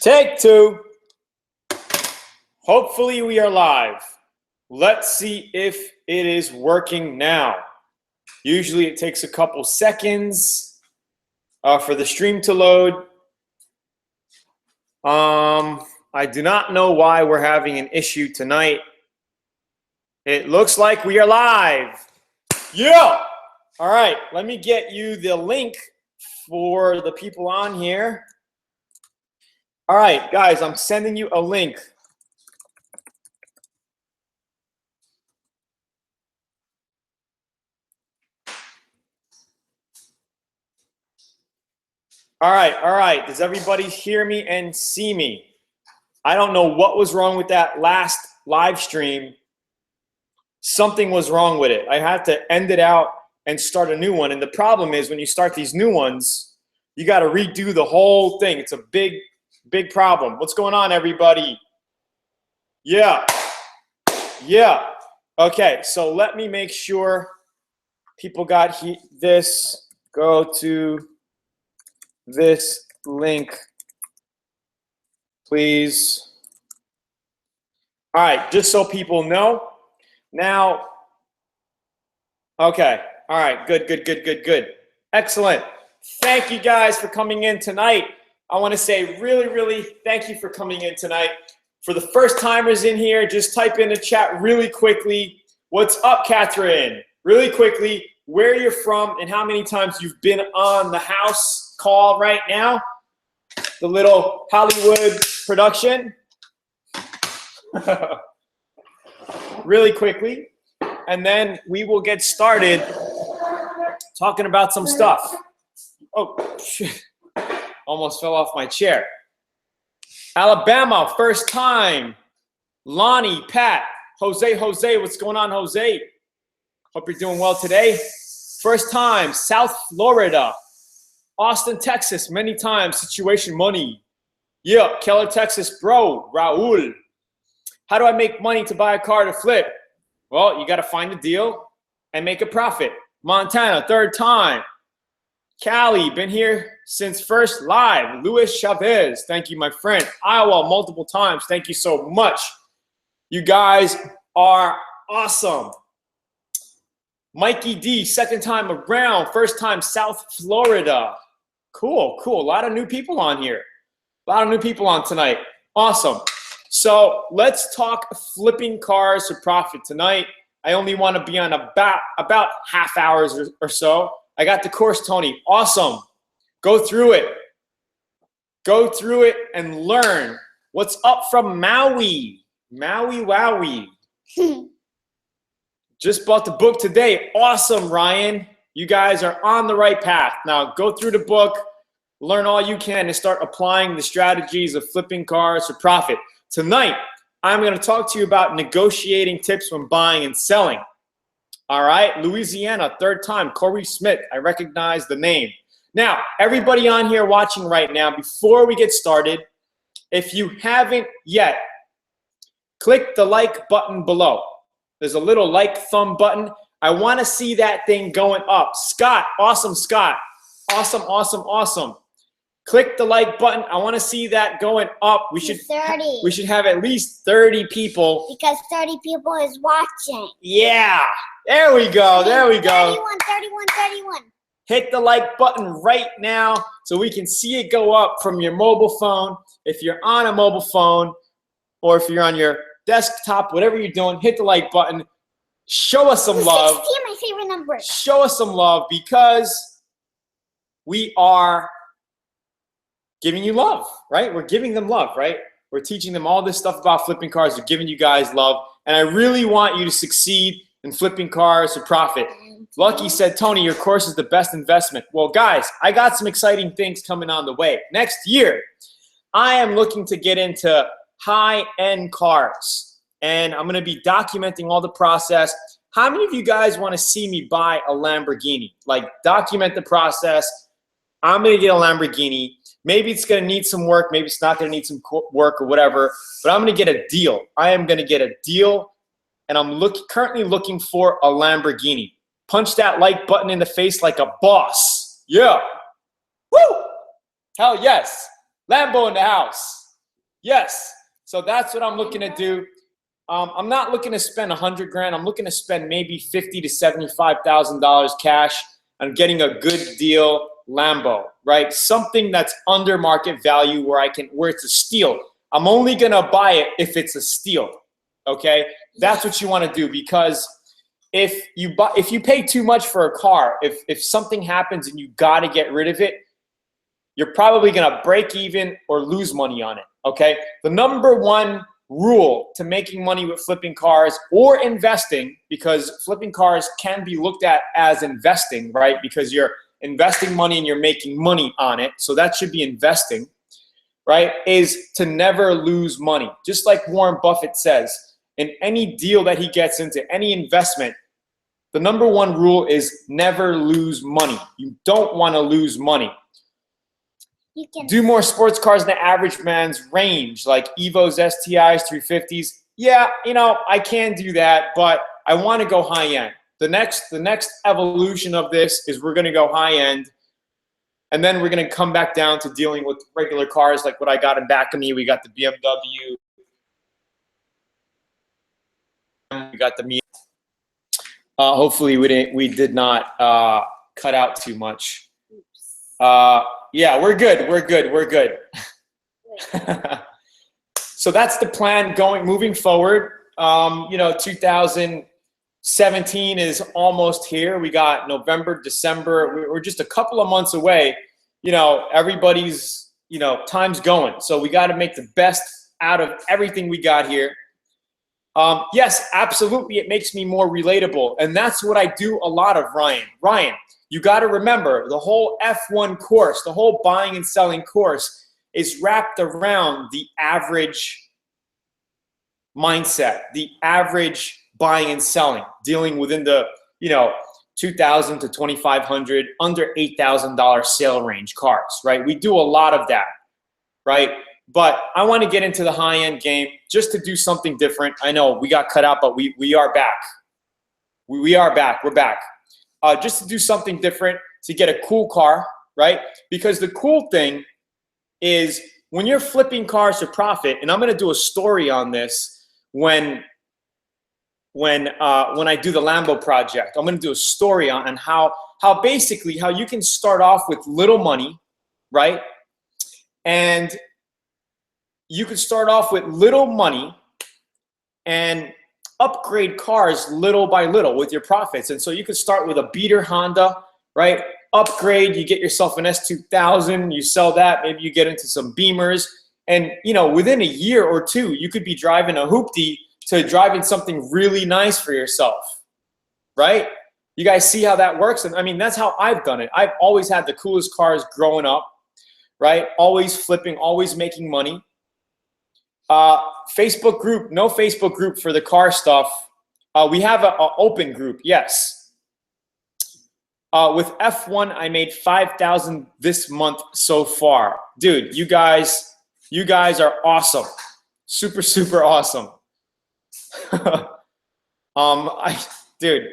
Take two. Hopefully we are live. Let's see if it is working now. Usually it takes a couple seconds for the stream to load. I do not know why we're having an issue tonight. It looks like we are live. Yeah. All right, let me get you the link for the people on here. All right, guys, I'm sending you a link. All right. Does everybody hear me and see me? I don't know what was wrong with that last live stream. Something was wrong with it. I had to end it out and start a new one. And the problem is when you start these new ones, you got to redo the whole thing. It's a big problem. What's going on, everybody? Yeah. Okay, so let me make sure people got this. Go to this link, please. All right, just so people know. Now, okay. All right, good. Excellent. Thank you guys for coming in tonight. I want to say really thank you for coming in tonight. For the first timers in here, just type in the chat really quickly. What's up, Catherine? Really quickly, where you're from and how many times you've been on the house call right now. The little Hollywood production. Really quickly. And then we will get started talking about some stuff. Oh, shit. Almost fell off my chair. Alabama, first time. Lonnie, Pat, Jose, what's going on, Jose? Hope you're doing well today. First time, South Florida. Austin, Texas, many times, situation money. Yeah, Keller, Texas, bro, Raul. How do I make money to buy a car to flip? Well, you got to find a deal and make a profit. Montana, third time. Cali, been here since first live. Luis Chavez, thank you, my friend. Iowa, multiple times. Thank you so much. You guys are awesome. Mikey D, second time around. First time, South Florida. Cool. A lot of new people on here. A lot of new people on tonight. Awesome. So let's talk flipping cars for profit tonight. I only want to be on about half hours or so. I got the course, Tony. Awesome. Go through it. Go through it and learn. What's up from Maui? Maui Wowie. Just bought the book today. Awesome, Ryan. You guys are on the right path. Now go through the book, learn all you can, and start applying the strategies of flipping cars for profit. Tonight, I'm going to talk to you about negotiating tips when buying and selling. All right, Louisiana, third time, Corey Smith. I recognize the name. Now, everybody on here watching right now, before we get started, if you haven't yet, click the like button below. There's a little like thumb button. I want to see that thing going up. Scott, awesome, Scott. Awesome. Click the like button. I want to see that going up. We should have at least 30 people. Because 30 people is watching. Yeah. There we go. 31. Hit the like button right now so we can see it go up from your mobile phone. If you're on a mobile phone or if you're on your desktop, whatever you're doing, hit the like button. Show us some love. 16, my favorite number. Show us some love because we are giving you love, right? We're giving them love, right? We're teaching them all this stuff about flipping cars. We're giving you guys love. And I really want you to succeed in flipping cars for profit. Lucky said, Tony, your course is the best investment. Well, guys, I got some exciting things coming on the way. Next year, I am looking to get into high-end cars. And I'm going to be documenting all the process. How many of you guys want to see me buy a Lamborghini? Like, document the process. I'm going to get a Lamborghini. Maybe it's going to need some work. Maybe it's not going to need some work or whatever. But I'm going to get a deal. I am going to get a deal. And I'm currently looking for a Lamborghini. Punch that like button in the face like a boss. Yeah. Woo! Hell yes. Lambo in the house. Yes. So that's what I'm looking to do. I'm not looking to spend 100 grand. I'm looking to spend maybe $50,000 to $75,000 cash on getting a good deal Lambo, right? Something that's under market value where it's a steal. I'm only gonna buy it if it's a steal. Okay, that's what you want to do, because if you pay too much for a car, if something happens and you got to get rid of it, you're probably gonna break even or lose money on it. Okay, the number one rule to making money with flipping cars or investing, because flipping cars can be looked at as investing, right? Because you're investing money and you're making money on it, so that should be investing, right? Is to never lose money. Just like Warren Buffett says, in any deal that he gets into, any investment, the number one rule is never lose money. You don't want to lose money. You can Do more sports cars in the average man's range, like Evos, STIs, 350s. Yeah, I can do that, but I want to go high end. The next evolution of this is we're going to go high end, and then we're going to come back down to dealing with regular cars like what I got in back of me. We got the BMW. We got the Miata. Hopefully we did not cut out too much. Yeah, we're good. So that's the plan moving forward. 2017 is almost here. We got November, December. We're just a couple of months away. Everybody's, time's going. So we got to make the best out of everything we got here. Yes, absolutely. It makes me more relatable. And that's what I do a lot of, Ryan. Ryan, you got to remember, the whole F1 course, the whole buying and selling course is wrapped around the average mindset, the average buying and selling, dealing within the, $2,000 to $2,500, under $8,000 sale range cars, right? We do a lot of that, right? But I want to get into the high-end game just to do something different. I know we got cut out, but we are back. We are back. We're back. Just to do something different, to get a cool car, right? Because the cool thing is when you're flipping cars to profit, and I'm going to do a story on this when I do the Lambo project. I'm going to do a story on how basically how you can start off with little money, right? And you could start off with little money and upgrade cars little by little with your profits. And so you could start with a beater Honda, right? Upgrade, you get yourself an S2000, you sell that, maybe you get into some Beamers, and within a year or two, you could be driving a hoopty to driving something really nice for yourself, right? You guys see how that works? And I mean, that's how I've done it. I've always had the coolest cars growing up, right? Always flipping, always making money. Facebook group, no Facebook group for the car stuff. We have an open group, yes. With F1, I made $5,000 this month so far. Dude, you guys are awesome. Super, super awesome. Dude,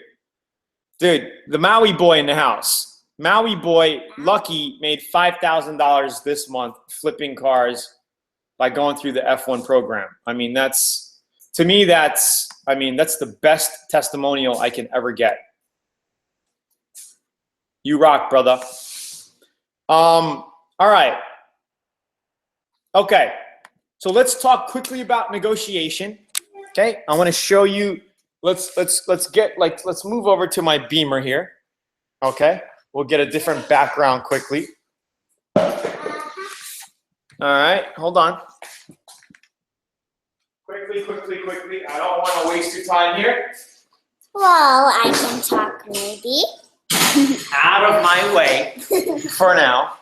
the Maui boy in the house. Maui boy, Lucky, made $5,000 this month flipping cars by going through the F1 program. I mean, that's the best testimonial I can ever get. You rock, brother. All right. Okay. So let's talk quickly about negotiation. Okay. I want to show you. Let's move over to my Beamer here. Okay. We'll get a different background quickly. All right, hold on. Quickly. I don't want to waste your time here. Well, I can talk maybe. Out of my way for now.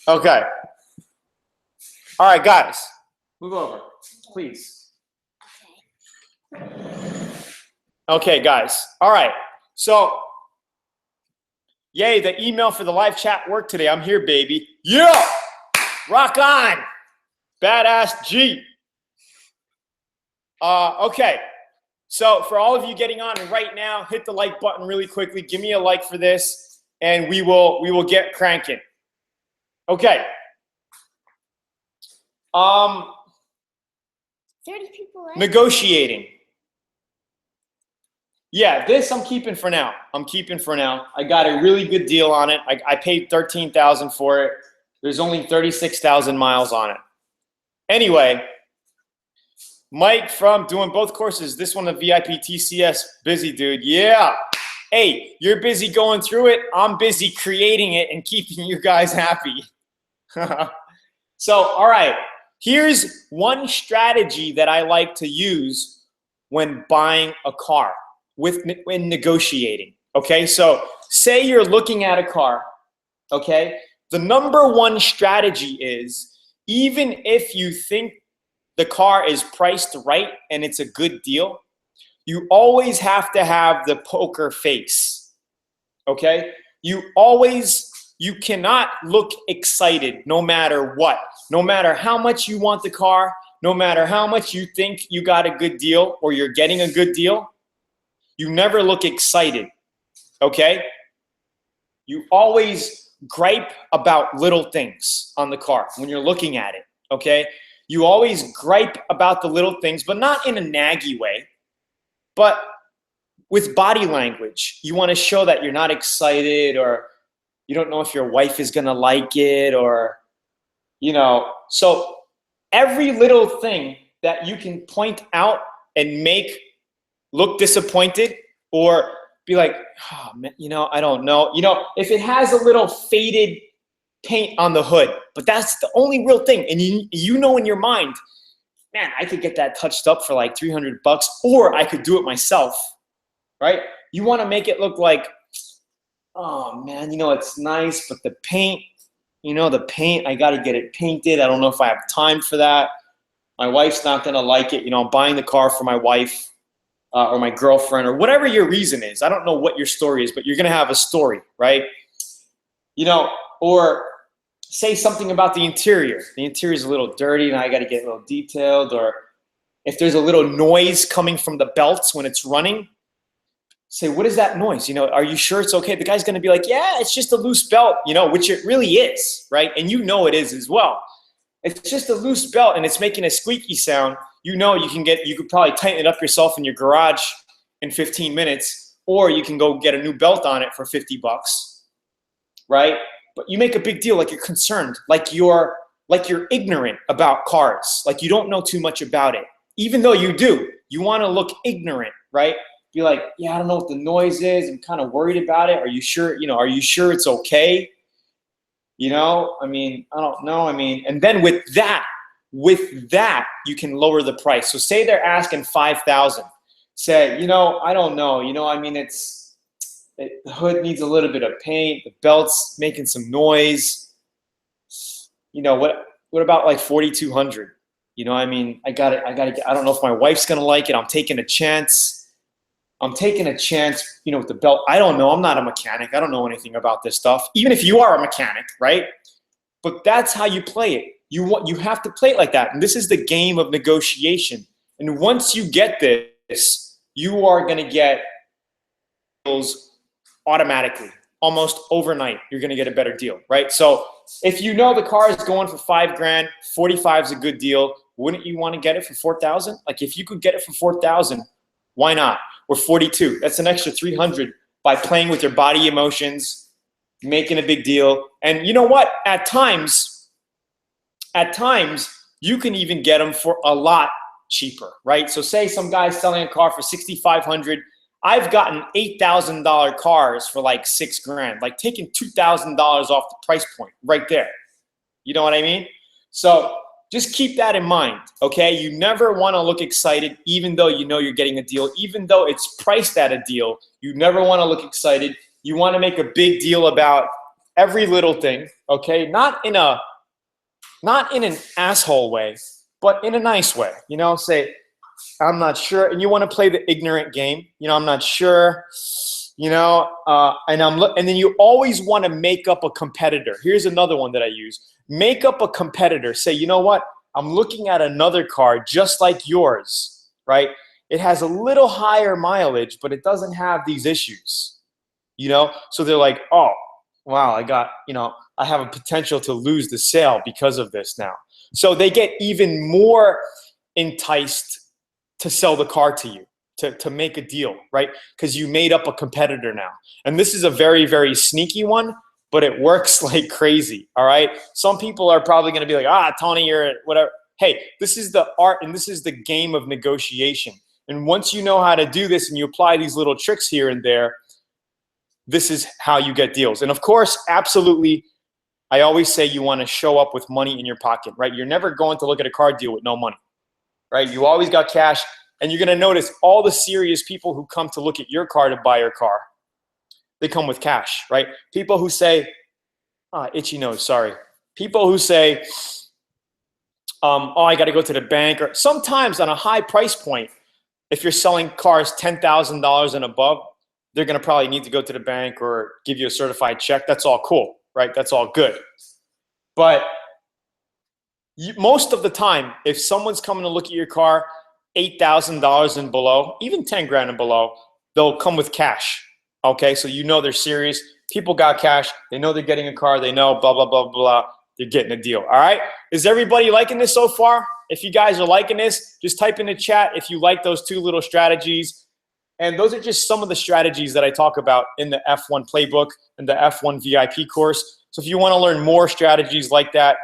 Okay. All right, guys. Move over, please. Okay, guys. All right. So, yay, the email for the live chat worked today. I'm here, baby. Yeah! Rock on! Badass G. Okay. So for all of you getting on right now, hit the like button really quickly. Give me a like for this, and we will get cranking. Okay. Um, 30 people left. Negotiating. Yeah, this I'm keeping for now. I got a really good deal on it. I paid $13,000 for it. There's only 36,000 miles on it. Anyway, Mike from doing both courses. This one, the VIP TCS, busy dude. Yeah. Hey, you're busy going through it. I'm busy creating it and keeping you guys happy. So, all right. Here's one strategy that I like to use when buying a car, when negotiating. Okay, so say you're looking at a car. Okay, the number one strategy is, even if you think the car is priced right and it's a good deal, you always have to have the poker face. Okay, you cannot look excited no matter what, no matter how much you want the car, no matter how much you think you got a good deal or you're getting a good deal. You never look excited. Okay, you always gripe about little things on the car when you're looking at it. Okay, you always gripe about the little things, but not in a naggy way, but with body language. You want to show that you're not excited, or you don't know if your wife is going to like it, or, so every little thing that you can point out and make look disappointed, or be like, oh, man, I don't know. If it has a little faded paint on the hood, but that's the only real thing. And you know in your mind, man, I could get that touched up for like $300, or I could do it myself, right? You want to make it look like, oh man, it's nice, but the paint, I got to get it painted. I don't know if I have time for that. My wife's not going to like it. I'm buying the car for my wife or my girlfriend, or whatever your reason is. I don't know what your story is, but you're going to have a story, right? Or say something about the interior. The interior is a little dirty and I got to get a little detailed. Or if there's a little noise coming from the belts when it's running, say, what is that noise? Are you sure it's okay? The guy's going to be like, yeah, it's just a loose belt, which it really is, right? And it is as well. It's just a loose belt and it's making a squeaky sound. You could probably tighten it up yourself in your garage in 15 minutes, or you can go get a new belt on it for $50, right? But you make a big deal, like you're concerned, like you're ignorant about cars, like you don't know too much about it. Even though you do, you want to look ignorant, right? Be like, yeah, I don't know what the noise is. I'm kind of worried about it. Are you sure? Are you sure it's okay? I don't know. And then with that, you can lower the price. So say they're asking $5,000. Say, I don't know. The hood needs a little bit of paint. The belt's making some noise. What about like $4,200? I got it. I don't know if my wife's gonna like it. I'm taking a chance. With the belt. I don't know. I'm not a mechanic. I don't know anything about this stuff. Even if you are a mechanic, right? But that's how you play it. You have to play it like that. And this is the game of negotiation. And once you get this, you are going to get deals automatically. Almost overnight, you're going to get a better deal, right? So if the car is going for $5,000, 45 is a good deal. Wouldn't you want to get it for 4,000? Like if you could get it for 4,000, why not? Or 42. That's an extra 300 by playing with your body emotions, making a big deal. And you know what? At times, you can even get them for a lot cheaper, right? So say some guy's selling a car for $6,500. I've gotten $8,000 cars for like $6,000, like taking $2,000 off the price point right there. You know what I mean? So just keep that in mind, okay? You never want to look excited, even though you're getting a deal, even though it's priced at a deal. You never want to look excited. You want to make a big deal about every little thing, okay? Not in an asshole way, but in a nice way. Say, I'm not sure, and you want to play the ignorant game. I'm not sure. And then you always want to make up a competitor. Here's another one that I use. Make up a competitor. Say, you know what? I'm looking at another car just like yours, right? It has a little higher mileage, but it doesn't have these issues, So they're like, oh, wow, I have a potential to lose the sale because of this now. So they get even more enticed to sell the car to you, to make a deal, right? Because you made up a competitor now. And this is a very, very sneaky one, but it works like crazy, all right? Some people are probably going to be like, Tony, you're whatever. Hey, this is the art and this is the game of negotiation. And once you know how to do this and you apply these little tricks here and there, this is how you get deals. And of course, absolutely, I always say you want to show up with money in your pocket, right? You're never going to look at a car deal with no money, right? You always got cash. And you're going to notice all the serious people who come to look at your car to buy your car, they come with cash, right? People who say, itchy nose, sorry. People who say, I got to go to the bank. Or sometimes on a high price point, if you're selling cars $10,000 and above, they're going to probably need to go to the bank or give you a certified check. That's all cool, right? That's all good. But most of the time, if someone's coming to look at your car, $8,000 and below, even 10 grand and below, they'll come with cash. Okay, so you know they're serious. People got cash. They know they're getting a car. They know blah, blah, blah, blah. They're getting a deal. All right? Is everybody liking this so far? If you guys are liking this, just type in the chat if you like those two little strategies. And those are just some of the strategies that I talk about in the F1 playbook and the F1 VIP course. So if you want to learn more strategies like that,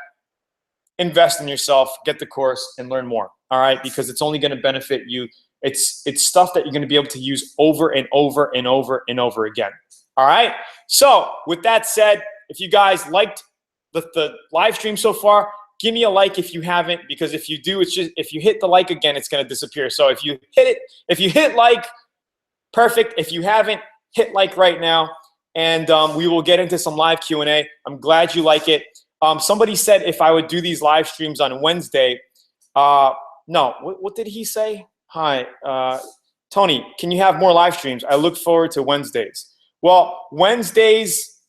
invest in yourself, get the course, and learn more. All right, because it's only going to benefit you. It's stuff that you're going to be able to use over and over and over and over again. All right. So with that said, if you guys liked the live stream so far, give me a like if you haven't, because if you do, it's just if you hit the like again, it's going to disappear. So if you hit like, perfect. If you haven't, hit like right now, and we will get into some live Q&A. I'm glad you like it. Somebody said if I would do these live streams on Wednesday. No, what did he say? Hi, Tony, can you have more live streams? I look forward to Wednesdays. Well, Wednesdays,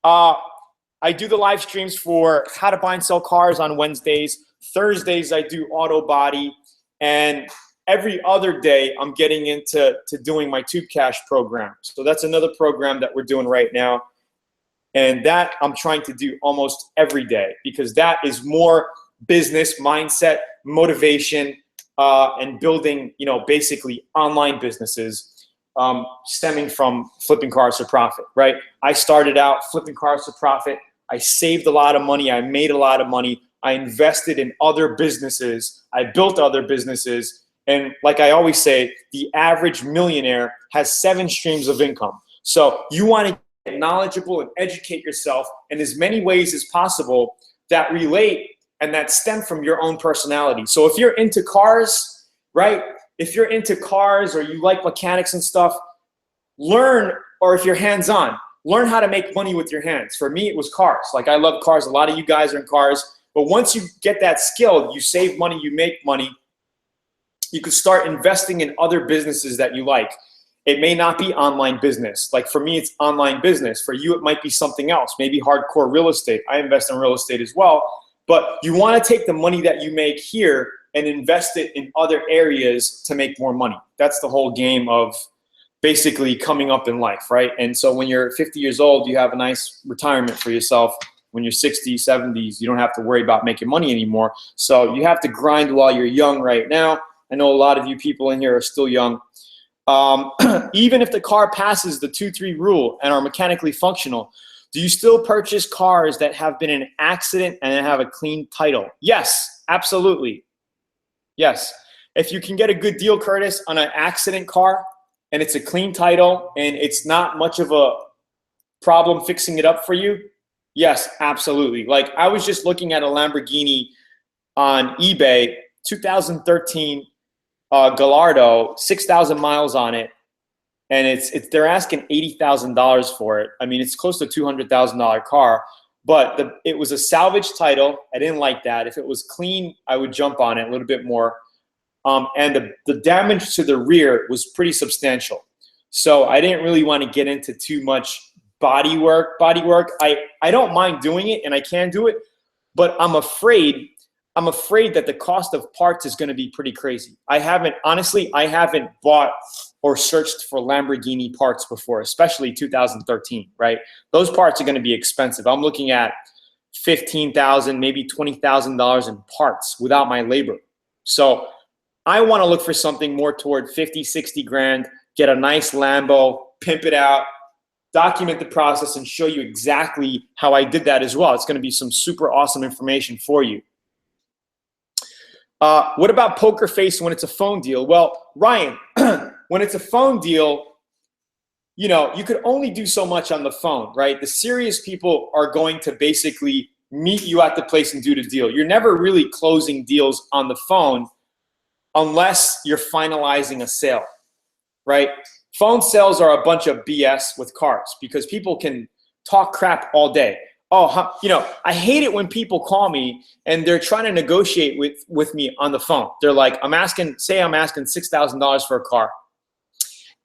I do the live streams for how to buy and sell cars on Wednesdays. Thursdays, I do auto body. And every other day, I'm getting into doing my Tube Cash program. So that's another program that we're doing right now. And that I'm trying to do almost every day, because that is more business mindset, motivation, and building, basically online businesses stemming from flipping cars for profit, right? I started out flipping cars for profit. I saved a lot of money. I made a lot of money. I invested in other businesses. I built other businesses. And like I always say, the average millionaire has 7 streams of income. So you want to get knowledgeable and educate yourself in as many ways as possible that relate and that stem from your own personality. So if you're into cars, right? If you're into cars or you like mechanics and stuff, learn, or if you're hands-on, learn how to make money with your hands. For me, it was cars. Like, I love cars. A lot of you guys are in cars. But once you get that skill, you save money, you make money, you can start investing in other businesses that you like. It may not be online business. Like for me, it's online business. For you, it might be something else, maybe hardcore real estate. I invest in real estate as well. But you want to take the money that you make here and invest it in other areas to make more money. That's the whole game of basically coming up in life, right? And so when you're 50 years old, you have a nice retirement for yourself. When you're 60s, 70s, you don't have to worry about making money anymore. So you have to grind while you're young right now. I know a lot of you people in here are still young. Even if the car passes the 2-3 rule and are mechanically functional, do you still purchase cars that have been in an accident and have a clean title? Yes, absolutely. Yes. If you can get a good deal, Curtis, on an accident car and it's a clean title and it's not much of a problem fixing it up for you, yes, absolutely. Like, I was just looking at a Lamborghini on eBay, 2013 Gallardo, 6,000 miles on it. And they're asking $80,000 for it. I mean, it's close to $200,000 car, but it was a salvage title. I didn't like that. If it was clean, I would jump on it a little bit more. And the damage to the rear was pretty substantial. So I didn't really want to get into too much body work. I don't mind doing it, and I can do it, but I'm afraid that the cost of parts is going to be pretty crazy. I haven't bought or searched for Lamborghini parts before, especially 2013, right? Those parts are going to be expensive. I'm looking at $15,000, maybe $20,000 in parts without my labor. So I want to look for something more toward 50, 60 grand, get a nice Lambo, pimp it out, document the process, and show you exactly how I did that as well. It's going to be some super awesome information for you. What about poker face when it's a phone deal? Well, Ryan, when it's a phone deal, you know, you could only do so much on the phone, right? The serious people are going to basically meet you at the place and do the deal. You're never really closing deals on the phone unless you're finalizing a sale, right? Phone sales are a bunch of BS with cars because people can talk crap all day. Oh, you know, I hate it when people call me and they're trying to negotiate with me on the phone. They're like, say I'm asking $6,000 for a car.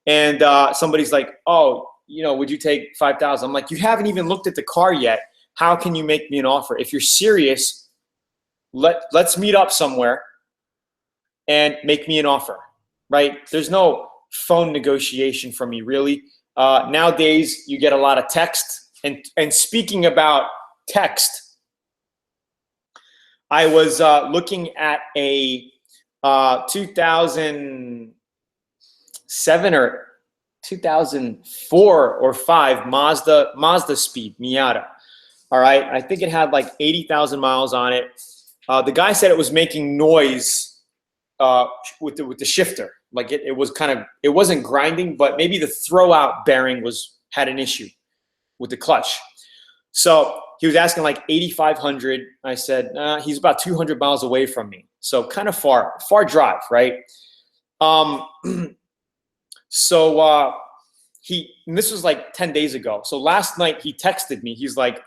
And somebody's like, oh, you know, would you take 5,000? I'm like, you haven't even looked at the car yet. How can you make me an offer? If you're serious, let's meet up somewhere and make me an offer, right? There's no phone negotiation from me, really. Nowadays, you get a lot of text. And speaking about text, I was looking at a 2007 or 2004 or 5 Mazda Speed Miata. All right, I think it had like 80,000 miles on it. The guy said it was making noise with the shifter. Like it was it wasn't grinding, but maybe the throwout bearing had an issue with the clutch. So he was asking like 8,500. I said, he's about 200 miles away from me. So kind of far drive, right? And this was like 10 days ago. So last night he texted me. He's like,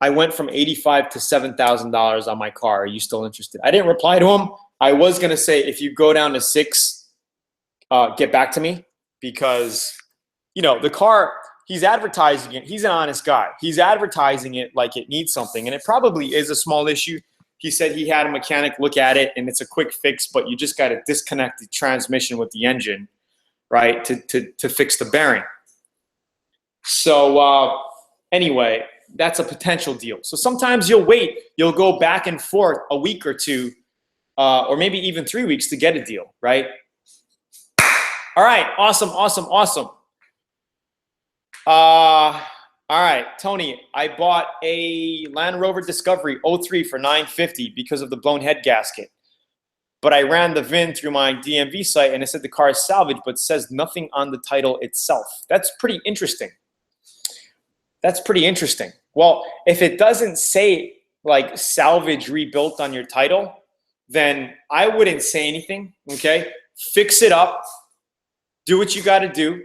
I went from $85,000 to $7,000 on my car. Are you still interested? I didn't reply to him. I was going to say, if you go down to 6, get back to me, because, you know, the car, he's advertising it. He's an honest guy. He's advertising it like it needs something, and it probably is a small issue. He said he had a mechanic look at it, and it's a quick fix, but you just got to disconnect the transmission with the engine, right, to fix the bearing. So anyway, that's a potential deal. So sometimes you'll wait. You'll go back and forth a week or two, or maybe even 3 weeks to get a deal, right? All right, awesome. All right, Tony, I bought a Land Rover Discovery 03 for $950 because of the blown head gasket. But I ran the VIN through my DMV site and it said the car is salvaged, but says nothing on the title itself. That's pretty interesting. Well, if it doesn't say like salvage rebuilt on your title, then I wouldn't say anything, okay? Fix it up, do what you got to do,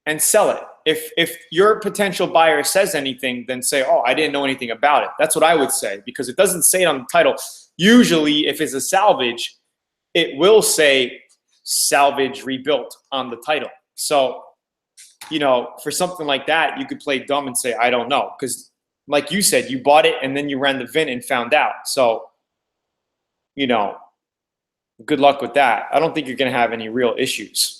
and sell it. If your potential buyer says anything, then say, oh, I didn't know anything about it. That's what I would say, because it doesn't say it on the title. Usually, if it's a salvage, it will say salvage rebuilt on the title. So, you know, for something like that, you could play dumb and say, I don't know. Because like you said, you bought it and then you ran the VIN and found out. So, you know, good luck with that. I don't think you're going to have any real issues.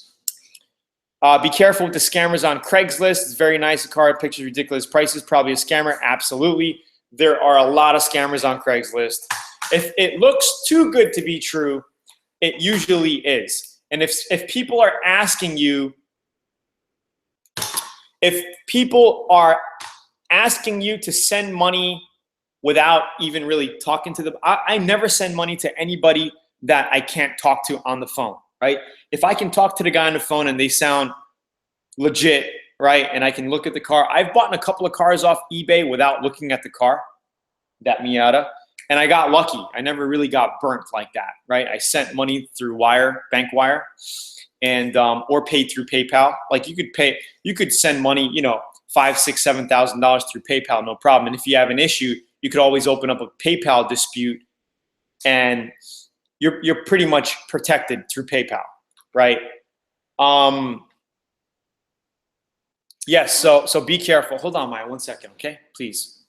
Be careful with the scammers on Craigslist. It's very nice. The car pictures ridiculous prices. Probably a scammer. Absolutely. There are a lot of scammers on Craigslist. If it looks too good to be true, it usually is. And if people are asking you, to send money without even really talking to them, I never send money to anybody that I can't talk to on the phone, right? If I can talk to the guy on the phone and they sound legit, right, and I can look at the car. I've bought a couple of cars off eBay without looking at the car, that Miata, and I got lucky. I never really got burnt like that, right? I sent money through bank wire, and or paid through PayPal. Like you could send money, you know, $5,000, $6,000, $7,000 through PayPal, no problem. And if you have an issue, you could always open up a PayPal dispute, and you're pretty much protected through PayPal, right? Yes, so be careful. Hold on, Maya, 1 second, okay? Please.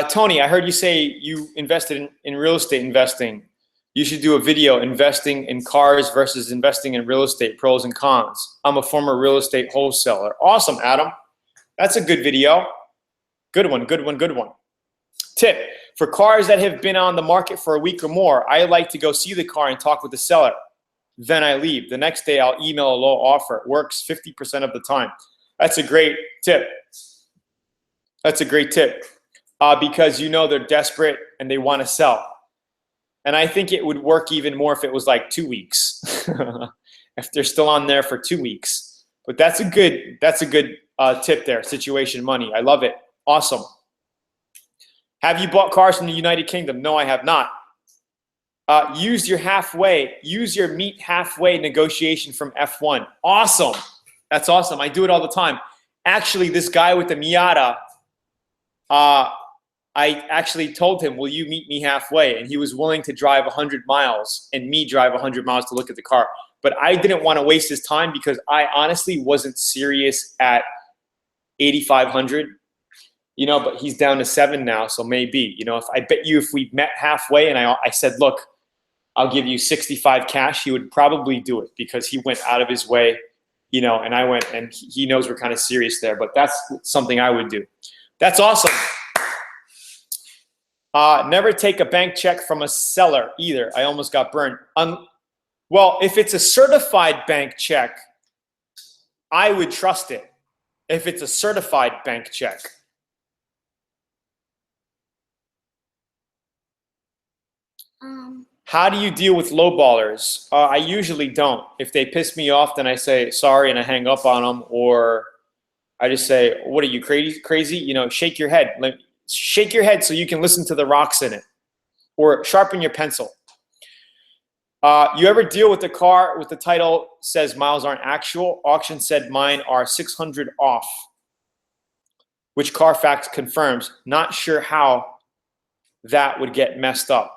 Tony, I heard you say you invested in real estate investing. You should do a video investing in cars versus investing in real estate, pros and cons. I'm a former real estate wholesaler. Awesome, Adam. That's a good video. Good one. Tip, for cars that have been on the market for a week or more, I like to go see the car and talk with the seller. Then I leave. The next day, I'll email a low offer. It works 50% of the time. That's a great tip. That's a great tip because you know they're desperate and they want to sell. And I think it would work even more if it was like 2 weeks, if they're still on there for 2 weeks. But that's a good tip there, situation money. I love it. Awesome. Have you bought cars from the United Kingdom? No, I have not. Use your meet halfway negotiation from F1. Awesome. That's awesome. I do it all the time. Actually, this guy with the Miata, I actually told him, will you meet me halfway? And he was willing to drive 100 miles and me drive 100 miles to look at the car. But I didn't want to waste his time because I honestly wasn't serious at 8,500. You know, but he's down to 7 now, so maybe. You know, if we met halfway and I said, look, I'll give you 65 cash, he would probably do it because he went out of his way, you know, and I went, and he knows we're kind of serious there, but that's something I would do. That's awesome. Never take a bank check from a seller either. I almost got burned. Well, if it's a certified bank check, I would trust it. If it's a certified bank check. How do you deal with lowballers? I usually don't. If they piss me off, then I say sorry and I hang up on them, or I just say, "What are you crazy? You know, shake your head. Shake your head so you can listen to the rocks in it, or sharpen your pencil." You ever deal with a car with the title says miles aren't actual? Auction said mine are 600 off, which Carfax confirms. Not sure how that would get messed up.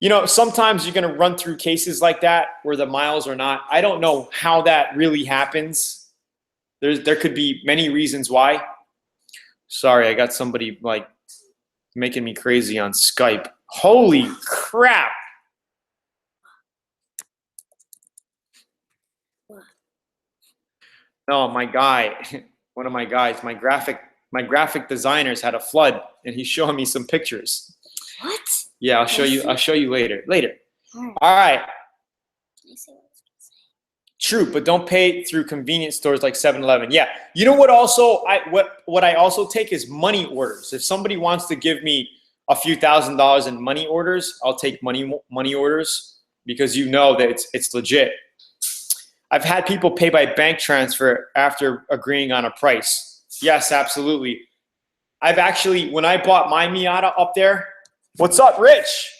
You know, sometimes you're going to run through cases like that where the miles are not. I don't know how that really happens. There could be many reasons why. Sorry, I got somebody like making me crazy on Skype. Holy crap. No, my guy, one of my guys, my graphic designers had a flood and he's showing me some pictures. What? Yeah, I'll show you later. All right. True, but don't pay through convenience stores like 7-Eleven. Yeah. You know what also what I also take is money orders. If somebody wants to give me a few $1,000s in money orders, I'll take money orders because you know that it's legit. I've had people pay by bank transfer after agreeing on a price. Yes, absolutely. I've actually, when I bought my Miata up there, what's up, Rich?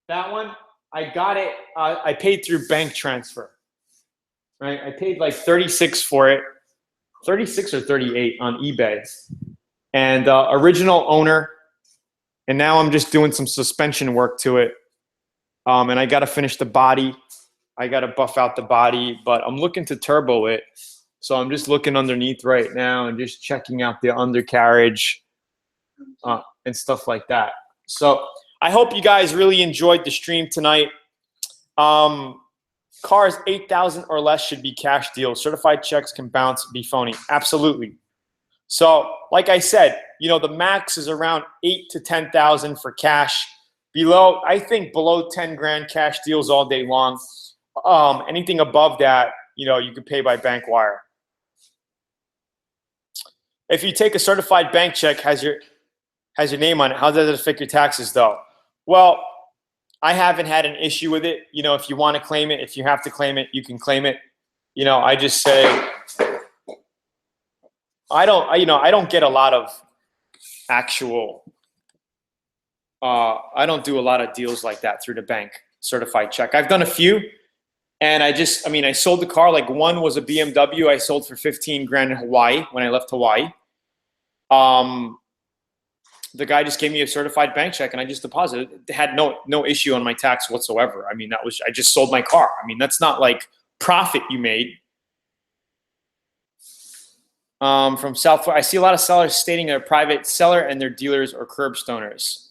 That one, I got it. I paid through bank transfer. Right? I paid like 36 for it, 36 or 38 on eBay. And original owner. And now I'm just doing some suspension work to it. And I got to finish the body. I got to buff out the body, but I'm looking to turbo it. So I'm just looking underneath right now and just checking out the undercarriage and stuff like that. So I hope you guys really enjoyed the stream tonight. Cars 8,000 or less should be cash deals. Certified checks can bounce, be phony. Absolutely. So like I said, you know, the max is around 8 to 10,000 for cash. I think below 10 grand cash deals all day long. Anything above that, you know, you could pay by bank wire. If you take a certified bank check, has your name on it, how does it affect your taxes though? Well, I haven't had an issue with it. You know, if you want to claim it, if you have to claim it, you can claim it. You know, I just say, I don't get a lot of actual, I don't do a lot of deals like that through the bank certified check. I've done a few. And I sold the car. Like one was a BMW I sold for 15 grand in Hawaii when I left Hawaii. The guy just gave me a certified bank check and I just deposited. It had no issue on my tax whatsoever. I mean, I just sold my car. I mean, that's not like profit you made. From South, I see a lot of sellers stating they're a private seller and they're dealers or curb stoners.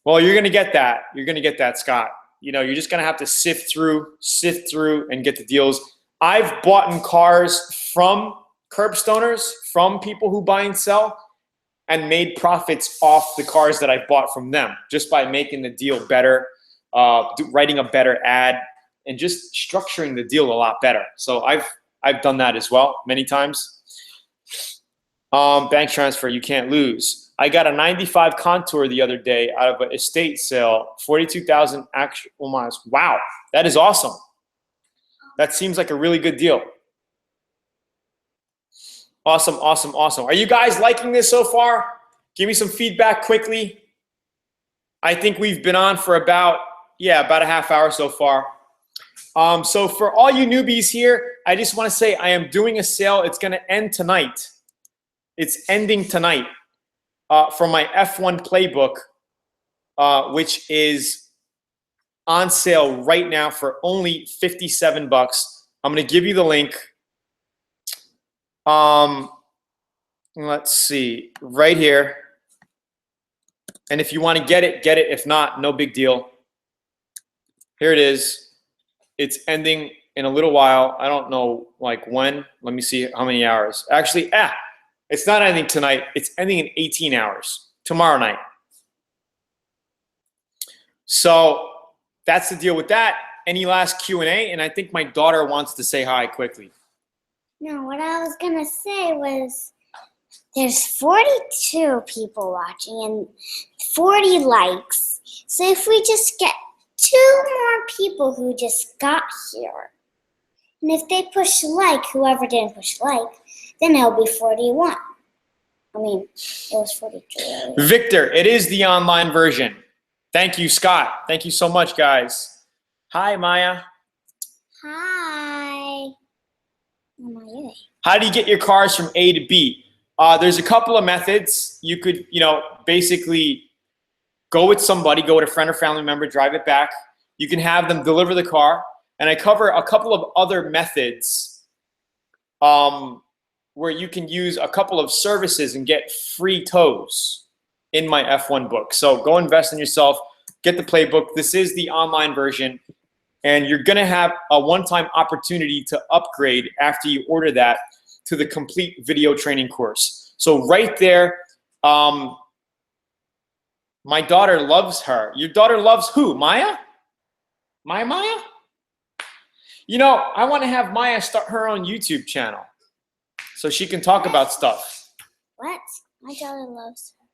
Well, you're going to get that. You're going to get that, Scott. You know, you're just going to have to sift through and get the deals. I've bought in cars from curb stoners, from people who buy and sell, and made profits off the cars that I bought from them just by making the deal better, writing a better ad, and just structuring the deal a lot better. So I've done that as well many times. Bank transfer, you can't lose. I got a 95 Contour the other day out of an estate sale, 42,000 actual miles. Wow, that is awesome. That seems like a really good deal. Awesome, awesome, awesome. Are you guys liking this so far? Give me some feedback quickly. I think we've been on for about a half hour so far. So for all you newbies here, I just want to say I am doing a sale. It's going to end tonight. It's ending tonight for my F1 playbook, which is on sale right now for only $57. I'm going to give you the link. Let's see, right here. And if you want to get it, get it. If not, no big deal. Here it is. It's ending in a little while. I don't know like when. Let me see how many hours. Actually, it's not ending tonight. It's ending in 18 hours, tomorrow night. So that's the deal with that. Any last Q&A? And I think my daughter wants to say hi quickly. No, what I was going to say was there's 42 people watching and 40 likes. So if we just get 2 more people who just got here, and if they push like, whoever didn't push like, then it'll be 41. I mean, it was 42. Victor, it is the online version. Thank you, Scott. Thank you so much, guys. Hi, Maya. Hi. How do you get your cars from A to B? There's a couple of methods. You could, basically go with somebody, go with a friend or family member, drive it back. You can have them deliver the car. And I cover a couple of other methods where you can use a couple of services and get free tows in my F1 book. So go invest in yourself, get the playbook. This is the online version. And you're going to have a one-time opportunity to upgrade after you order that to the complete video training course. So right there, my daughter loves her. Your daughter loves who? Maya? Maya? I want to have Maya start her own YouTube channel so she can talk about stuff. What? My daughter loves her.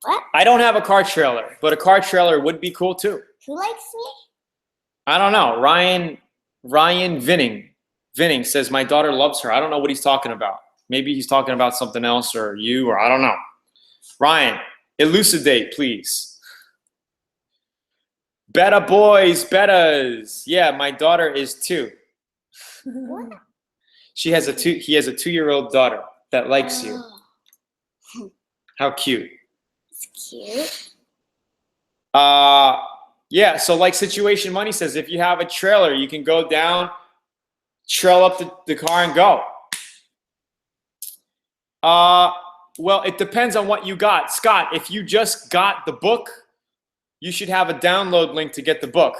What? I don't have a car trailer, but a car trailer would be cool too. Who likes me? I don't know. Ryan Vinning says my daughter loves her. I don't know what he's talking about. Maybe he's talking about something else or you or I don't know. Ryan, elucidate, please. Beta boys, betas. Yeah, my daughter is 2. What? He has a 2-year-old daughter that likes you. How cute. It's cute. Yeah, so like Situation Money says, if you have a trailer, you can go down, trail up the car and go. Well, it depends on what you got. Scott, if you just got the book, you should have a download link to get the book.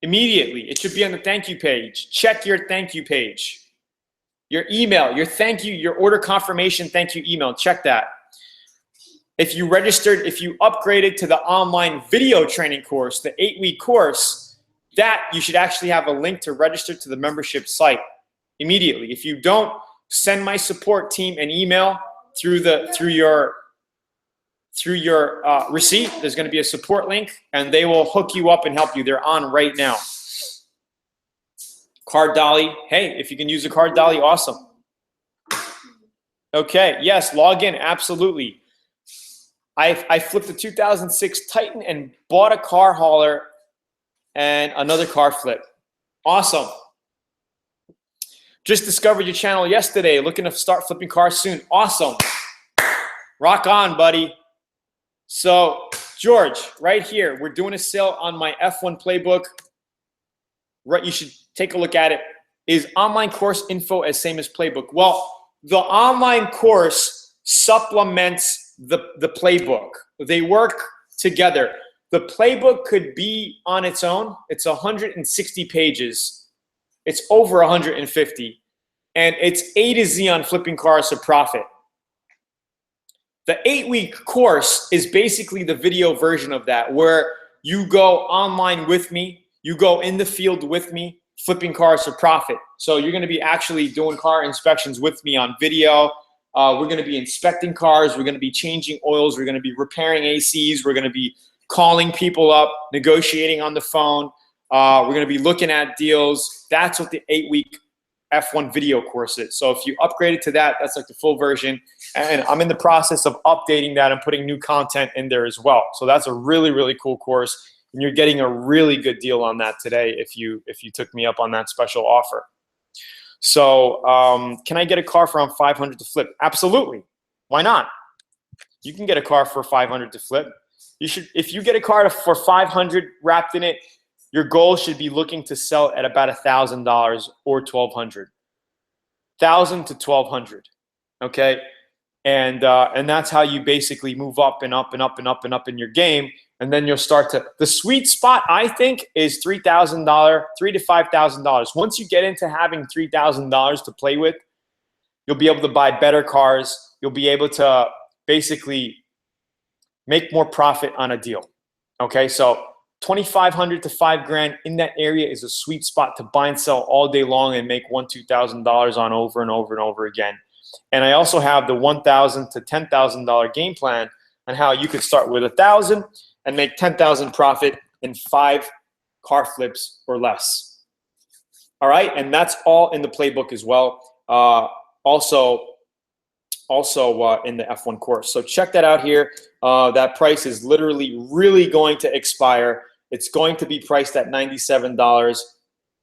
Immediately, it should be on the thank you page. Check your thank you page. Your email, your thank you, your order confirmation thank you email, check that. If you upgraded to the online video training course, the 8-week course, that you should actually have a link to register to the membership site immediately. If you don't, send my support team an email through your receipt. There's going to be a support link, and they will hook you up and help you. They're on right now. Card Dolly. Hey, if you can use a Card Dolly, awesome. Okay, yes, log in, absolutely. I flipped a 2006 Titan and bought a car hauler and another car flip. Awesome. Just discovered your channel yesterday. Looking to start flipping cars soon. Awesome. Rock on, buddy. So, George, right here, we're doing a sale on my F1 playbook. Right, you should take a look at it. Is online course info as same as playbook? Well, the online course supplements the playbook. They work together. The playbook could be on its own. It's 160 pages. It's over 150. And it's A to Z on flipping cars to profit. The 8-week course is basically the video version of that, where you go online with me, you go in the field with me, flipping cars for profit. So you're going to be actually doing car inspections with me on video. We're going to be inspecting cars. We're going to be changing oils. We're going to be repairing ACs. We're going to be calling people up, negotiating on the phone. We're going to be looking at deals. That's what the 8-week F1 video course is. So if you upgrade it to that, that's like the full version. And I'm in the process of updating that and putting new content in there as well. So that's a really, really cool course. And you're getting a really good deal on that today if you took me up on that special offer. So can I get a car for around $500 to flip? Absolutely. Why not? You can get a car for $500 to flip. You should, if you get a car for $500 wrapped in it, your goal should be looking to sell at about $1,000 or $1,200. $1,000 to $1,200. Okay, and that's how you basically move up and up and up and up and up in your game, and then you'll start to. The sweet spot, I think, is $3,000, $3,000 to $5,000. Once you get into having $3,000 to play with, you'll be able to buy better cars. You'll be able to basically make more profit on a deal. Okay, so $2,500 to $5,000 in that area is a sweet spot to buy and sell all day long and make $1,000-$2,000 on over and over and over again. And I also have the $1,000 to $10,000 game plan on how you could start with $1,000 and make $10,000 profit in 5 car flips or less. All right, and that's all in the playbook as well. Also in the F1 course. So check that out here. That price is literally really going to expire. It's going to be priced at $97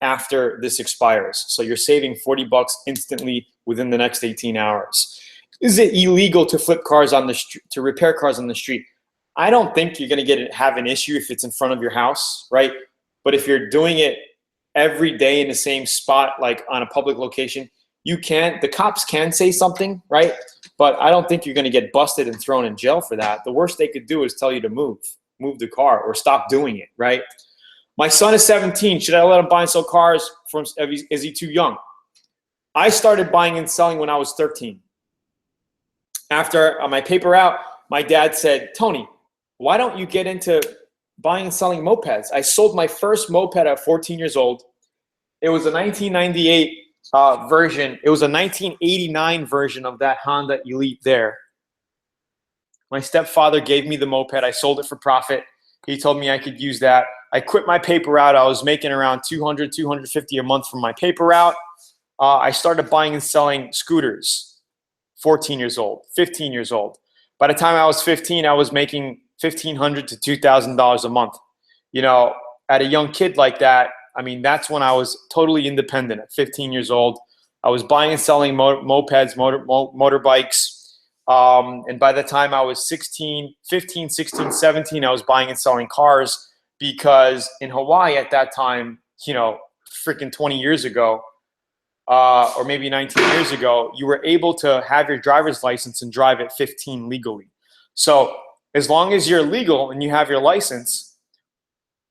after this expires. So you're saving $40 instantly within the next 18 hours. Is it illegal to flip cars on the street, to repair cars on the street? I don't think you're going to have an issue if it's in front of your house, right? But if you're doing it every day in the same spot, like on a public location, the cops can say something, right? But I don't think you're going to get busted and thrown in jail for that. The worst they could do is tell you to move the car or stop doing it, right? My son is 17. Should I let him buy and sell cars? Is he too young? I started buying and selling when I was 13. After my paper route, my dad said, Tony, why don't you get into buying and selling mopeds? I sold my first moped at 14 years old. It was a 1998 version. It was a 1989 version of that Honda Elite there. My stepfather gave me the moped. I sold it for profit. He told me I could use that. I quit my paper route. I was making around $200, $250 a month from my paper route. I started buying and selling scooters, 14 years old, 15 years old. By the time I was 15, I was making $1,500 to $2,000 a month. You know, at a young kid like that, I mean, that's when I was totally independent at 15 years old. I was buying and selling mopeds, motorbikes. And by the time I was 15, 16, 17, I was buying and selling cars because in Hawaii at that time, you know, freaking 20 years ago, or maybe 19 years ago, you were able to have your driver's license and drive at 15 legally. So as long as you're legal and you have your license,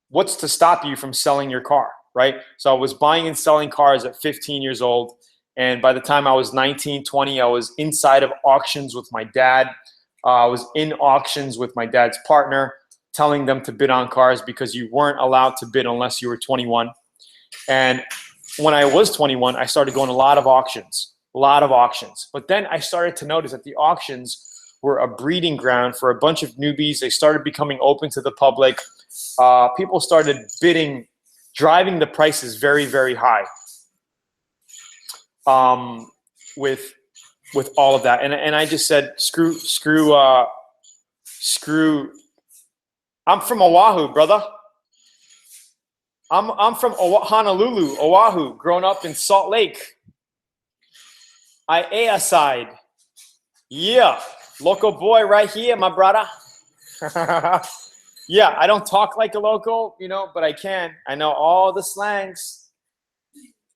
what's to stop you from selling your car, right? So I was buying and selling cars at 15 years old. And by the time I was 19, 20, I was inside of auctions with my dad. I was in auctions with my dad's partner, telling them to bid on cars because you weren't allowed to bid unless you were 21. And when I was 21, I started going to a lot of auctions. But then I started to notice that the auctions were a breeding ground for a bunch of newbies. They started becoming open to the public. People started bidding, driving the prices very, very high with all of that. And I just said, screw. I'm from Oahu, brother. I'm from Honolulu, Oahu, grown up in Salt Lake. I side. Yeah, local boy right here, my brother. Yeah, I don't talk like a local, you know, but I can. I know all the slangs.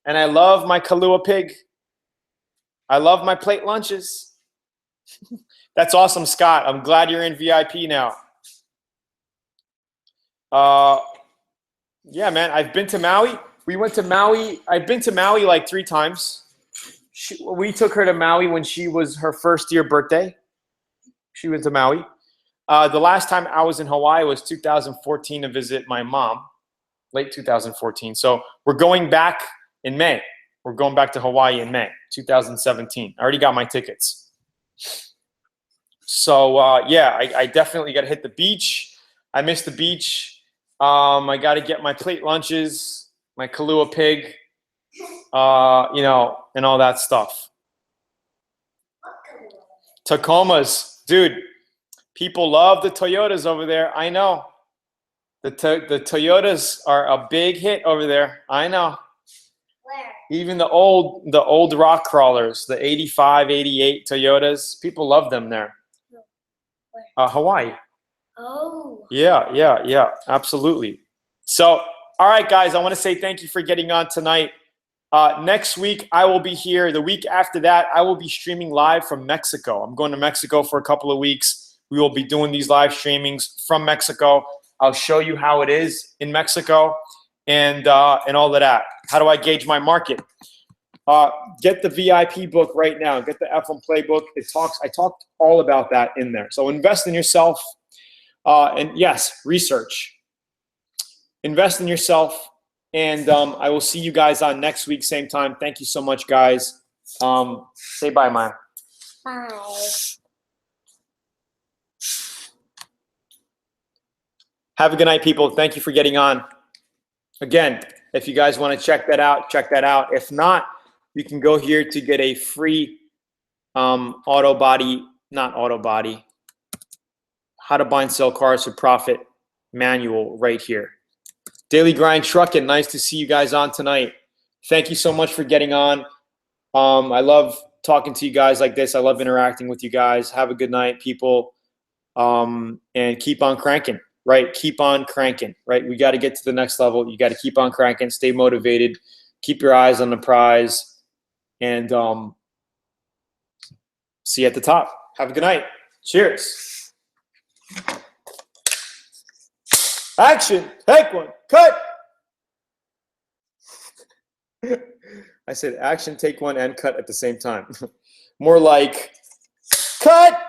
And I love my Kahlua pig. I love my plate lunches. That's awesome, Scott. I'm glad you're in VIP now. Yeah, man, I've been to Maui. We went to Maui. I've been to Maui like 3 times. We took her to Maui when she was her first year birthday. She went to Maui. The last time I was in Hawaii was 2014 to visit my mom, late 2014. So we're going back in May. We're going back to Hawaii in May 2017. I already got my tickets. So yeah, I definitely got to hit the beach. I miss the beach. I got to get my plate lunches, my Kahlua pig, you know, and all that stuff. Tacomas, dude. People love the Toyotas over there. I know. The Toyotas are a big hit over there. I know. Where? Even the old rock crawlers, the 85, 88 Toyotas, people love them there. Where? Hawaii. Oh. Yeah, absolutely. So, all right, guys, I want to say thank you for getting on tonight. Next week, I will be here. The week after that, I will be streaming live from Mexico. I'm going to Mexico for a couple of weeks. We will be doing these live streamings from Mexico. I'll show you how it is in Mexico and all of that. How do I gauge my market? Get the VIP book right now. Get the F1 Playbook. I talked all about that in there. So invest in yourself. And yes, research. Invest in yourself. And I will see you guys on next week, same time. Thank you so much, guys. Say bye, Maya. Bye. Have a good night, people. Thank you for getting on. Again, if you guys want to check that out, check that out. If not, you can go here to get a free how to buy and sell cars for profit manual right here. Daily Grind Trucking. Nice to see you guys on tonight. Thank you so much for getting on. I love talking to you guys like this. I love interacting with you guys. Have a good night, people. And keep on cranking, right? Keep on cranking, right? We got to get to the next level. You got to keep on cranking, stay motivated, keep your eyes on the prize, and see you at the top. Have a good night. Cheers. Action. Take one. Cut. I said action, take one, and cut at the same time. More like cut.